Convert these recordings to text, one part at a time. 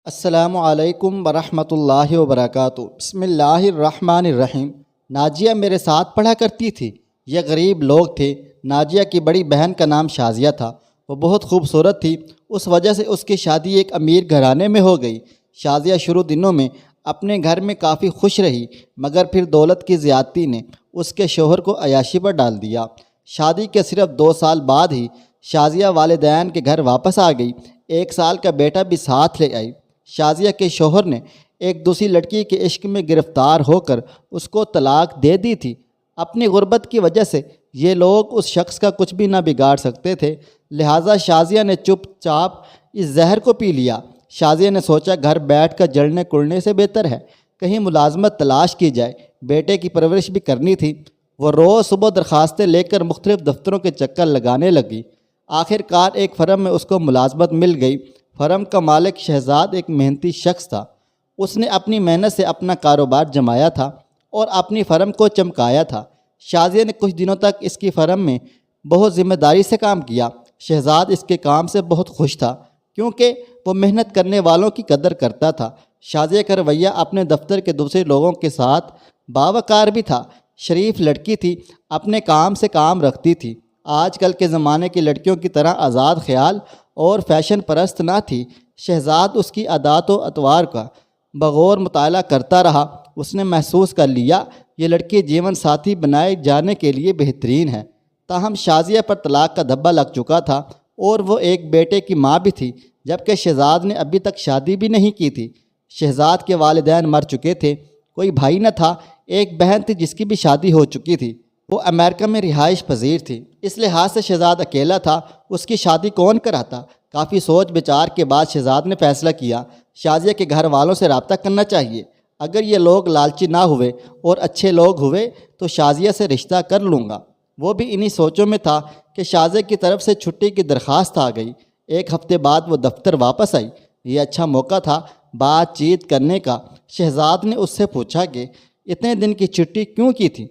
السلام علیکم ورحمۃ اللہ وبرکاتہ۔ بسم اللہ الرحمن الرحیم۔ ناجیہ میرے ساتھ پڑھا کرتی تھی۔ یہ غریب لوگ تھے۔ ناجیہ کی بڑی بہن کا نام شازیہ تھا۔ وہ بہت خوبصورت تھی، اس وجہ سے اس کی شادی ایک امیر گھرانے میں ہو گئی۔ شازیہ شروع دنوں میں اپنے گھر میں کافی خوش رہی، مگر پھر دولت کی زیادتی نے اس کے شوہر کو عیاشی پر ڈال دیا۔ شادی کے صرف 2 سال بعد ہی شازیہ والدین کے گھر واپس آ گئی۔ 1 سال کا بیٹا بھی ساتھ لے آئی۔ شازیہ کے شوہر نے ایک دوسری لڑکی کے عشق میں گرفتار ہو کر اس کو طلاق دے دی تھی۔ اپنی غربت کی وجہ سے یہ لوگ اس شخص کا کچھ بھی نہ بگاڑ سکتے تھے، لہٰذا شازیہ نے چپ چاپ اس زہر کو پی لیا۔ شازیہ نے سوچا گھر بیٹھ کر جلنے کڑنے سے بہتر ہے کہیں ملازمت تلاش کی جائے، بیٹے کی پرورش بھی کرنی تھی۔ وہ روز صبح درخواستیں لے کر مختلف دفتروں کے چکر لگانے لگی۔ آخر کار ایک فرم میں اس کو ملازمت مل گئی۔ فرم کا مالک شہزاد ایک محنتی شخص تھا۔ اس نے اپنی محنت سے اپنا کاروبار جمایا تھا اور اپنی فرم کو چمکایا تھا۔ شازیہ نے کچھ دنوں تک اس کی فرم میں بہت ذمہ داری سے کام کیا۔ شہزاد اس کے کام سے بہت خوش تھا کیونکہ وہ محنت کرنے والوں کی قدر کرتا تھا۔ شازیہ کا رویہ اپنے دفتر کے دوسرے لوگوں کے ساتھ باوقار بھی تھا۔ شریف لڑکی تھی، اپنے کام سے کام رکھتی تھی۔ آج کل کے زمانے کی لڑکیوں کی طرح آزاد خیال اور فیشن پرست نہ تھی۔ شہزاد اس کی عادات و اطوار کا بغور مطالعہ کرتا رہا۔ اس نے محسوس کر لیا یہ لڑکی جیون ساتھی بنائے جانے کے لیے بہترین ہے۔ تاہم شازیہ پر طلاق کا دھبا لگ چکا تھا اور وہ ایک بیٹے کی ماں بھی تھی، جبکہ شہزاد نے ابھی تک شادی بھی نہیں کی تھی۔ شہزاد کے والدین مر چکے تھے، کوئی بھائی نہ تھا۔ ایک بہن تھی جس کی بھی شادی ہو چکی تھی، وہ امریکہ میں رہائش پذیر تھی۔ اس لحاظ سے شہزاد اکیلا تھا، اس کی شادی کون کراتا؟ کافی سوچ بچار کے بعد شہزاد نے فیصلہ کیا شازیہ کے گھر والوں سے رابطہ کرنا چاہیے۔ اگر یہ لوگ لالچی نہ ہوئے اور اچھے لوگ ہوئے تو شازیہ سے رشتہ کر لوں گا۔ وہ بھی انہی سوچوں میں تھا کہ شازیہ کی طرف سے چھٹی کی درخواست آ گئی۔ 1 ہفتے بعد وہ دفتر واپس آئی۔ یہ اچھا موقع تھا بات چیت کرنے کا۔ شہزاد نے اس سے پوچھا کہ اتنے دن کی چھٹی کیوں کی تھی؟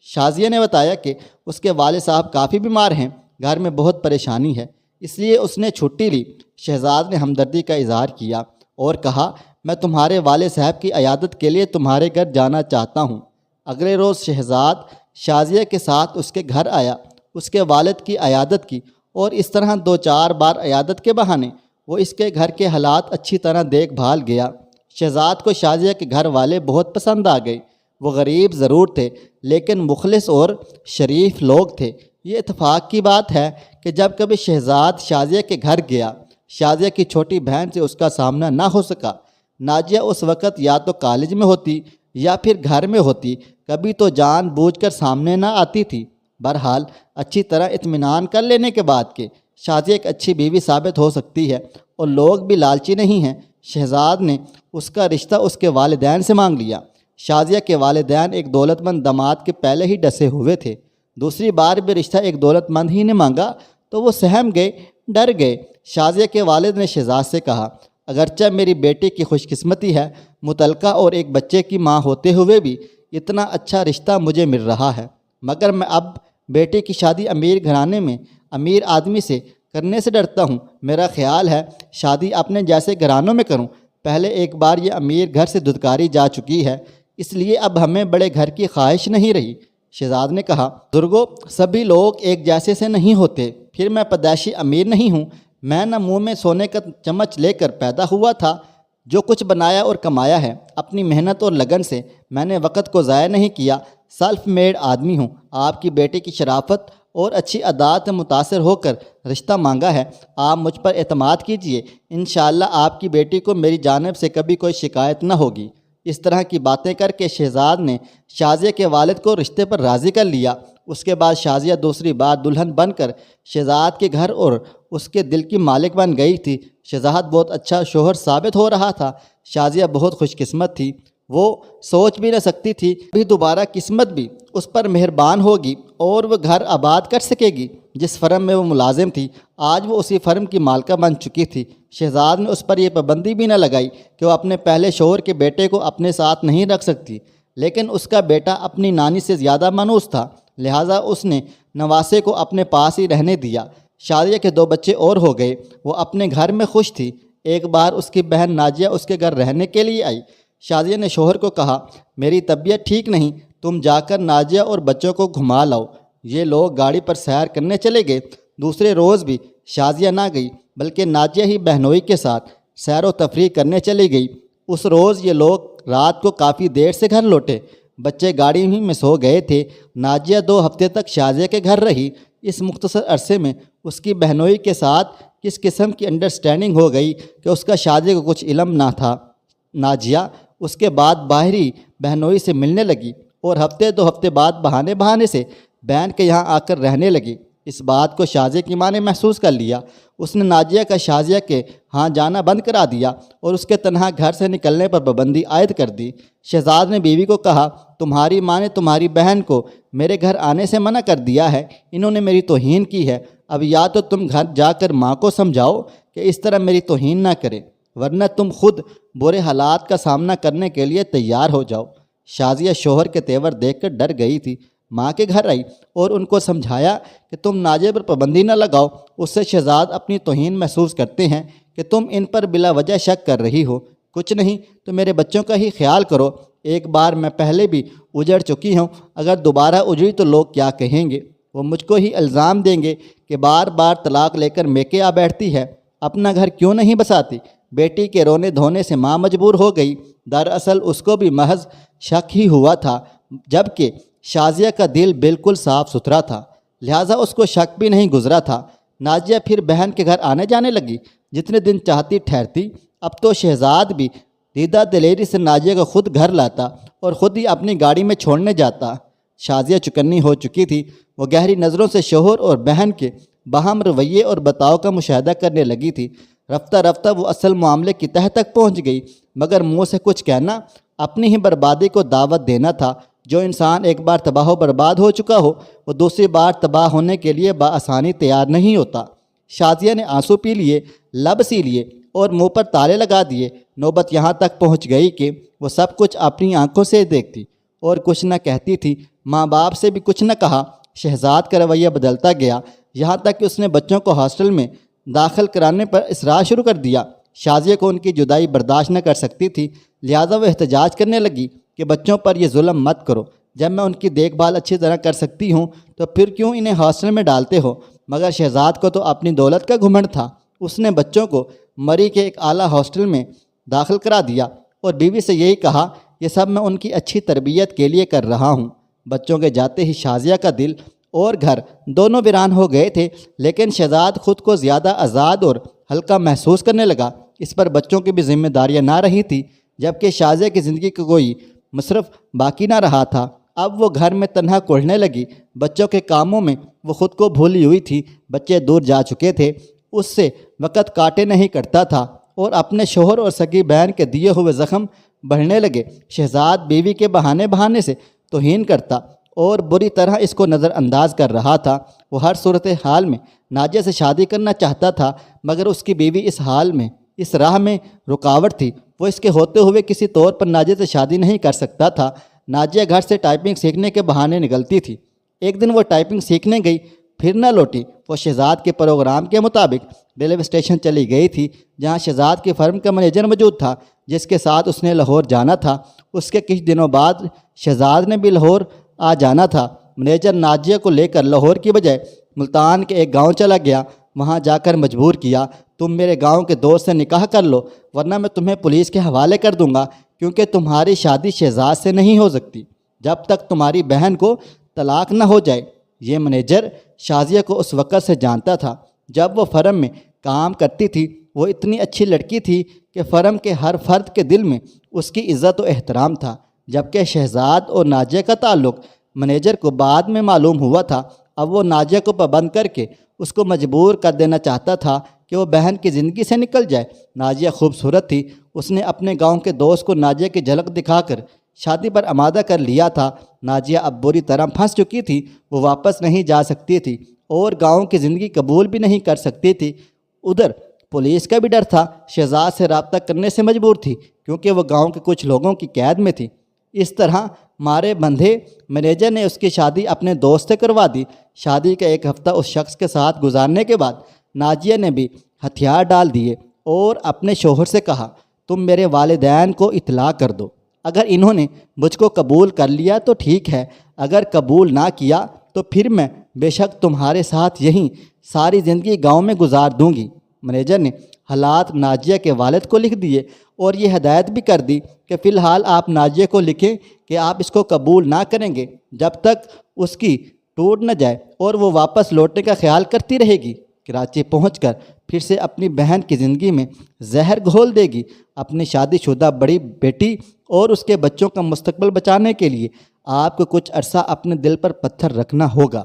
شازیہ نے بتایا کہ اس کے والد صاحب کافی بیمار ہیں، گھر میں بہت پریشانی ہے، اس لیے اس نے چھٹی لی۔ شہزاد نے ہمدردی کا اظہار کیا اور کہا میں تمہارے والد صاحب کی عیادت کے لیے تمہارے گھر جانا چاہتا ہوں۔ اگلے روز شہزاد شازیہ کے ساتھ اس کے گھر آیا، اس کے والد کی عیادت کی اور اس طرح 2-4 بار عیادت کے بہانے وہ اس کے گھر کے حالات اچھی طرح دیکھ بھال گیا۔ شہزاد کو شازیہ کے گھر والے بہت پسند آ گئے۔ وہ غریب ضرور تھے لیکن مخلص اور شریف لوگ تھے۔ یہ اتفاق کی بات ہے کہ جب کبھی شہزاد شازیہ کے گھر گیا، شازیہ کی چھوٹی بہن سے اس کا سامنا نہ ہو سکا۔ ناجیہ اس وقت یا تو کالج میں ہوتی یا پھر گھر میں ہوتی، کبھی تو جان بوجھ کر سامنے نہ آتی تھی۔ بہرحال اچھی طرح اطمینان کر لینے کے بعد کہ شازیہ ایک اچھی بیوی ثابت ہو سکتی ہے اور لوگ بھی لالچی نہیں ہیں، شہزاد نے اس کا رشتہ اس کے والدین سے مانگ لیا۔ شازیہ کے والدین ایک دولت مند داماد کے پہلے ہی ڈسے ہوئے تھے۔ دوسری بار بھی رشتہ ایک دولت مند ہی نے مانگا تو وہ سہم گئے، ڈر گئے۔ شازیہ کے والد نے شہزاد سے کہا اگرچہ میری بیٹی کی خوش قسمتی ہے، متعلقہ اور ایک بچے کی ماں ہوتے ہوئے بھی اتنا اچھا رشتہ مجھے مل رہا ہے، مگر میں اب بیٹے کی شادی امیر گھرانے میں امیر آدمی سے کرنے سے ڈرتا ہوں۔ میرا خیال ہے شادی اپنے جیسے گھرانوں میں کروں۔ پہلے ایک بار یہ امیر گھر سے دھتکاری جا چکی ہے، اس لیے اب ہمیں بڑے گھر کی خواہش نہیں رہی۔ شہزاد نے کہا بزرگو، سبھی لوگ ایک جیسے سے نہیں ہوتے، پھر میں پیدائشی امیر نہیں ہوں۔ میں نہ منہ میں سونے کا چمچ لے کر پیدا ہوا تھا۔ جو کچھ بنایا اور کمایا ہے اپنی محنت اور لگن سے، میں نے وقت کو ضائع نہیں کیا۔ سیلف میڈ آدمی ہوں۔ آپ کی بیٹی کی شرافت اور اچھی عادات سے متاثر ہو کر رشتہ مانگا ہے۔ آپ مجھ پر اعتماد کیجئے، انشاءاللہ آپ کی بیٹی کو میری جانب سے کبھی کوئی شکایت نہ ہوگی۔ اس طرح کی باتیں کر کے شہزاد نے شازیہ کے والد کو رشتے پر راضی کر لیا۔ اس کے بعد شازیہ دوسری بار دلہن بن کر شہزاد کے گھر اور اس کے دل کی مالک بن گئی تھی۔ شہزاد بہت اچھا شوہر ثابت ہو رہا تھا۔ شازیہ بہت خوش قسمت تھی۔ وہ سوچ بھی نہ سکتی تھی کہ دوبارہ قسمت بھی اس پر مہربان ہوگی اور وہ گھر آباد کر سکے گی جس فرم میں وہ ملازم تھی۔ آج وہ اسی فرم کی مالکہ بن چکی تھی۔ شہزاد نے اس پر یہ پابندی بھی نہ لگائی کہ وہ اپنے پہلے شوہر کے بیٹے کو اپنے ساتھ نہیں رکھ سکتی، لیکن اس کا بیٹا اپنی نانی سے زیادہ مانوس تھا، لہٰذا اس نے نواسے کو اپنے پاس ہی رہنے دیا۔ شازیہ کے 2 بچے اور ہو گئے۔ وہ اپنے گھر میں خوش تھی۔ ایک بار اس کی بہن ناجیہ اس کے گھر رہنے کے لیے آئی۔ شازیہ نے شوہر کو کہا، میری طبیعت ٹھیک نہیں، تم جا کر ناجیہ اور بچوں کو گھما لاؤ۔ یہ لوگ گاڑی پر سیر کرنے چلے گئے۔ دوسرے روز بھی شازیہ نہ گئی بلکہ ناجیہ ہی بہنوئی کے ساتھ سیر و تفریح کرنے چلی گئی۔ اس روز یہ لوگ رات کو کافی دیر سے گھر لوٹے۔ بچے گاڑی ہی میں سو گئے تھے۔ ناجیہ 2 ہفتے تک شازیہ کے گھر رہی۔ اس مختصر عرصے میں اس کی بہنوئی کے ساتھ کس قسم کی انڈرسٹینڈنگ ہو گئی کہ اس کا شازیہ کو کچھ علم نہ تھا۔ ناجیہ اس کے بعد باہری بہنوئی سے ملنے لگی اور ہفتے 2 ہفتے بعد بہانے سے بہن کے یہاں آ کر رہنے لگی۔ اس بات کو شازیہ کی ماں نے محسوس کر لیا۔ اس نے ناجیہ کا شازیہ کے ہاں جانا بند کرا دیا اور اس کے تنہا گھر سے نکلنے پر پابندی عائد کر دی۔ شہزاد نے بیوی کو کہا، تمہاری ماں نے تمہاری بہن کو میرے گھر آنے سے منع کر دیا ہے، انہوں نے میری توہین کی ہے۔ اب یا تو تم گھر جا کر ماں کو سمجھاؤ کہ اس طرح میری توہین نہ کرے، ورنہ تم خود برے حالات کا سامنا کرنے کے لیے تیار ہو جاؤ۔ شازیہ شوہر کے تیور دیکھ کر ڈر گئی تھی۔ ماں کے گھر آئی اور ان کو سمجھایا کہ تم ناجیہ پر پابندی نہ لگاؤ، اس سے شہزاد اپنی توہین محسوس کرتے ہیں کہ تم ان پر بلا وجہ شک کر رہی ہو۔ کچھ نہیں تو میرے بچوں کا ہی خیال کرو، ایک بار میں پہلے بھی اجڑ چکی ہوں، اگر دوبارہ اجڑی تو لوگ کیا کہیں گے؟ وہ مجھ کو ہی الزام دیں گے کہ بار بار طلاق لے کر میکے آ بیٹھتی ہے، اپنا گھر کیوں نہیں بساتی؟ بیٹی کے رونے دھونے سے ماں مجبور ہو گئی۔ دراصل اس کو بھی محض شک ہی ہوا تھا، جبکہ شازیہ کا دل بالکل صاف ستھرا تھا، لہٰذا اس کو شک بھی نہیں گزرا تھا۔ ناجیہ پھر بہن کے گھر آنے جانے لگی، جتنے دن چاہتی ٹھہرتی۔ اب تو شہزاد بھی دیدہ دلیری سے ناجیہ کو خود گھر لاتا اور خود ہی اپنی گاڑی میں چھوڑنے جاتا۔ شازیہ چکنی ہو چکی تھی۔ وہ گہری نظروں سے شوہر اور بہن کے باہم رویے اور بتاؤ کا مشاہدہ کرنے لگی تھی۔ رفتہ رفتہ وہ اصل معاملے کی تہہ تک پہنچ گئی، مگر منہ سے کچھ کہنا اپنی ہی بربادی کو دعوت دینا تھا۔ جو انسان ایک بار تباہ و برباد ہو چکا ہو، وہ دوسری بار تباہ ہونے کے لیے بآسانی تیار نہیں ہوتا۔ شازیہ نے آنسو پی لیے، لب سی لیے اور منہ پر تالے لگا دیے۔ نوبت یہاں تک پہنچ گئی کہ وہ سب کچھ اپنی آنکھوں سے دیکھتی اور کچھ نہ کہتی تھی۔ ماں باپ سے بھی کچھ نہ کہا۔ شہزاد کا رویہ بدلتا گیا، یہاں تک کہ اس نے بچوں کو ہاسٹل میں داخل کرانے پر اصرار شروع کر دیا۔ شازیہ کو ان کی جدائی برداشت نہ کر سکتی تھی، لہٰذا وہ احتجاج کرنے لگی کہ بچوں پر یہ ظلم مت کرو، جب میں ان کی دیکھ بھال اچھی طرح کر سکتی ہوں تو پھر کیوں انہیں ہاسٹل میں ڈالتے ہو؟ مگر شہزاد کو تو اپنی دولت کا گھمنڈ تھا۔ اس نے بچوں کو مری کے ایک اعلیٰ ہاسٹل میں داخل کرا دیا اور بیوی سے یہی کہا، یہ سب میں ان کی اچھی تربیت کے لیے کر رہا ہوں۔ بچوں کے جاتے ہی شازیہ کا دل اور گھر دونوں ویران ہو گئے تھے، لیکن شہزاد خود کو زیادہ آزاد اور ہلکا محسوس کرنے لگا۔ اس پر بچوں کی بھی ذمہ داریاں نہ رہی تھیں، جبکہ شازیہ کی زندگی کا کوئی مصرف باقی نہ رہا تھا۔ اب وہ گھر میں تنہا کوڑھنے لگی۔ بچوں کے کاموں میں وہ خود کو بھولی ہوئی تھی۔ بچے دور جا چکے تھے، اس سے وقت کاٹے نہیں کرتا تھا اور اپنے شوہر اور سگی بہن کے دیے ہوئے زخم بڑھنے لگے۔ شہزاد بیوی کے بہانے سے توہین کرتا اور بری طرح اس کو نظر انداز کر رہا تھا۔ وہ ہر صورتحال میں ناجیہ سے شادی کرنا چاہتا تھا، مگر اس کی بیوی اس راہ میں رکاوٹ تھی۔ وہ اس کے ہوتے ہوئے کسی طور پر ناجیہ سے شادی نہیں کر سکتا تھا۔ ناجیہ گھر سے ٹائپنگ سیکھنے کے بہانے نکلتی تھی۔ ایک دن وہ ٹائپنگ سیکھنے گئی، پھر نہ لوٹی۔ وہ شہزاد کے پروگرام کے مطابق ریلوے اسٹیشن چلی گئی تھی، جہاں شہزاد کی فرم کا مینیجر موجود تھا، جس کے ساتھ اس نے لاہور جانا تھا۔ اس کے کچھ دنوں بعد شہزاد نے بھی لاہور آ جانا تھا۔ مینیجر ناجیہ کو لے کر لاہور کی بجائے ملتان کے ایک گاؤں چلا گیا۔ وہاں جا کر مجبور کیا، تم میرے گاؤں کے دوست سے نکاح کر لو، ورنہ میں تمہیں پولیس کے حوالے کر دوں گا، کیونکہ تمہاری شادی شہزاد سے نہیں ہو سکتی جب تک تمہاری بہن کو طلاق نہ ہو جائے۔ یہ مینیجر شازیہ کو اس وقت سے جانتا تھا جب وہ فرم میں کام کرتی تھی۔ وہ اتنی اچھی لڑکی تھی کہ فرم کے ہر فرد کے دل میں اس کی عزت و احترام تھا۔ جبکہ شہزاد اور ناجیہ کا تعلق مینیجر کو بعد میں معلوم ہوا تھا۔ اب وہ ناجیہ کو پابند کر کے اس کو مجبور کر دینا چاہتا تھا کہ وہ بہن کی زندگی سے نکل جائے۔ ناجیہ خوبصورت تھی۔ اس نے اپنے گاؤں کے دوست کو ناجیہ کی جھلک دکھا کر شادی پر آمادہ کر لیا تھا۔ ناجیہ اب بری طرح پھنس چکی تھی۔ وہ واپس نہیں جا سکتی تھی اور گاؤں کی زندگی قبول بھی نہیں کر سکتی تھی۔ ادھر پولیس کا بھی ڈر تھا، شہزاد سے رابطہ کرنے سے مجبور تھی کیونکہ وہ گاؤں کے کچھ لوگوں کی قید میں تھی۔ اس طرح مارے بندھے مینیجر نے اس کی شادی اپنے دوست سے کروا دی۔ شادی کا ایک ہفتہ اس شخص کے ساتھ گزارنے کے بعد ناجیہ نے بھی ہتھیار ڈال دیے اور اپنے شوہر سے کہا تم میرے والدین کو اطلاع کر دو، اگر انہوں نے مجھ کو قبول کر لیا تو ٹھیک ہے، اگر قبول نہ کیا تو پھر میں بے شک تمہارے ساتھ یہیں ساری زندگی گاؤں میں گزار دوں گی۔ منیجر نے حالات ناجیہ کے والد کو لکھ دیے اور یہ ہدایت بھی کر دی کہ فی الحال آپ ناجیہ کو لکھیں کہ آپ اس کو قبول نہ کریں گے جب تک اس کی ٹوٹ نہ جائے اور وہ واپس لوٹنے کا خیال کرتی رہے گی۔ کراچی پہنچ کر پھر سے اپنی بہن کی زندگی میں زہر گھول دے گی۔ اپنی شادی شدہ بڑی بیٹی اور اس کے بچوں کا مستقبل بچانے کے لیے آپ کو کچھ عرصہ اپنے دل پر پتھر رکھنا ہوگا۔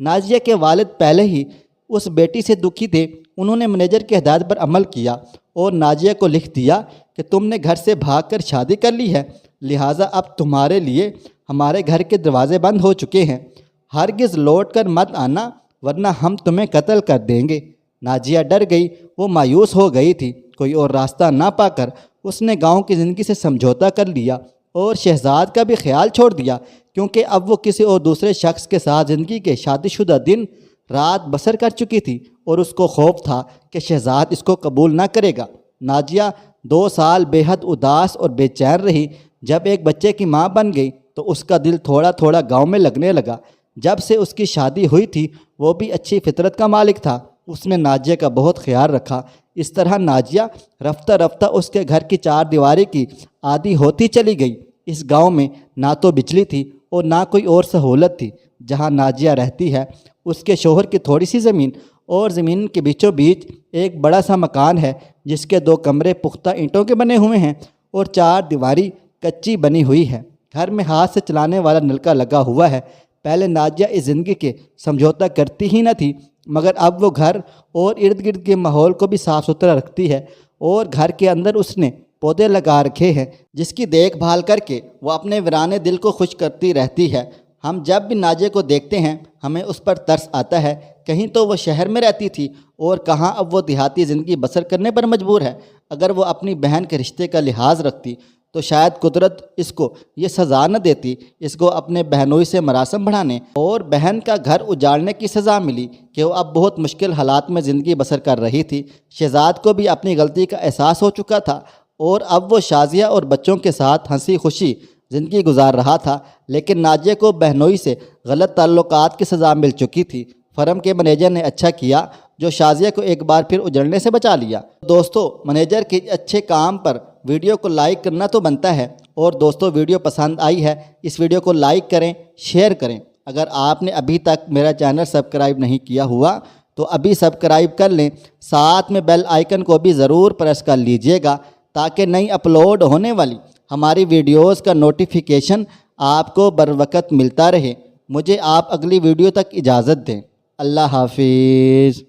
نازیہ کے والد پہلے ہی اس بیٹی سے دکھی تھے، انہوں نے منیجر کی ہدایت پر عمل کیا اور نازیہ کو لکھ دیا کہ تم نے گھر سے بھاگ کر شادی کر لی ہے، لہٰذا اب تمہارے لیے ہمارے گھر کے دروازے بند ہو چکے ہیں، ہرگز لوٹ کر مت آنا ورنہ ہم تمہیں قتل کر دیں گے۔ نازیہ ڈر گئی، وہ مایوس ہو گئی تھی۔ کوئی اور راستہ نہ پا کر اس نے گاؤں کی زندگی سے سمجھوتا کر لیا اور شہزاد کا بھی خیال چھوڑ دیا، کیونکہ اب وہ کسی اور دوسرے شخص کے ساتھ زندگی کے شادی شدہ دن رات بسر کر چکی تھی اور اس کو خوف تھا کہ شہزاد اس کو قبول نہ کرے گا۔ نازیہ 2 سال بے حد اداس اور بے چین رہی۔ جب ایک بچے کی ماں بن گئی تو اس کا دل تھوڑا تھوڑا گاؤں میں لگنے لگا۔ جب سے اس کی شادی ہوئی تھی وہ بھی اچھی فطرت کا مالک تھا، اس نے نازیہ کا بہت خیال رکھا۔ اس طرح نازیہ رفتہ رفتہ اس کے گھر کی 4 دیواری کی عادی ہوتی چلی گئی۔ اس گاؤں میں نہ تو بجلی تھی اور نہ کوئی اور سہولت تھی۔ جہاں نازیہ رہتی ہے اس کے شوہر کی تھوڑی سی زمین اور زمین کے بیچوں بیچ ایک بڑا سا مکان ہے جس کے 2 کمرے پختہ اینٹوں کے بنے ہوئے ہیں اور 4 دیواری کچی بنی ہوئی ہے۔ گھر میں ہاتھ سے چلانے والا نلکا لگا ہوا ہے۔ پہلے نازیہ اس زندگی کے سمجھوتا کرتی ہی نہ تھی، مگر اب وہ گھر اور ارد گرد کے ماحول کو بھی صاف ستھرا رکھتی ہے اور گھر کے اندر اس نے پودے لگا رکھے ہیں جس کی دیکھ بھال کر کے وہ اپنے ویرانے دل کو خوش کرتی رہتی ہے۔ ہم جب بھی نازیہ کو دیکھتے ہیں ہمیں اس پر ترس آتا ہے، کہیں تو وہ شہر میں رہتی تھی اور کہاں اب وہ دیہاتی زندگی بسر کرنے پر مجبور ہے۔ اگر وہ اپنی بہن کے رشتے کا لحاظ رکھتی تو شاید قدرت اس کو یہ سزا نہ دیتی، اس کو اپنے بہنوئی سے مراسم بڑھانے اور بہن کا گھر اجاڑنے کی سزا ملی کہ وہ اب بہت مشکل حالات میں زندگی بسر کر رہی تھی۔ شہزاد کو بھی اپنی غلطی کا احساس ہو چکا تھا اور اب وہ شازیہ اور بچوں کے ساتھ ہنسی خوشی زندگی گزار رہا تھا، لیکن نازیہ کو بہنوئی سے غلط تعلقات کی سزا مل چکی تھی۔ فرم کے منیجر نے اچھا کیا جو شازیہ کو ایک بار پھر اجڑنے سے بچا لیا۔ دوستو، منیجر کے اچھے کام پر ویڈیو کو لائک کرنا تو بنتا ہے، اور دوستو ویڈیو پسند آئی ہے اس ویڈیو کو لائک کریں، شیئر کریں۔ اگر آپ نے ابھی تک میرا چینل سبسکرائب نہیں کیا ہوا تو ابھی سبسکرائب کر لیں، ساتھ میں بیل آئیکن کو بھی ضرور پریس کر لیجئے گا تاکہ نئی اپلوڈ ہونے والی ہماری ویڈیوز کا نوٹیفیکیشن آپ کو بر وقت ملتا رہے۔ مجھے آپ اگلی ویڈیو تک اجازت دیں۔ اللہ حافظ۔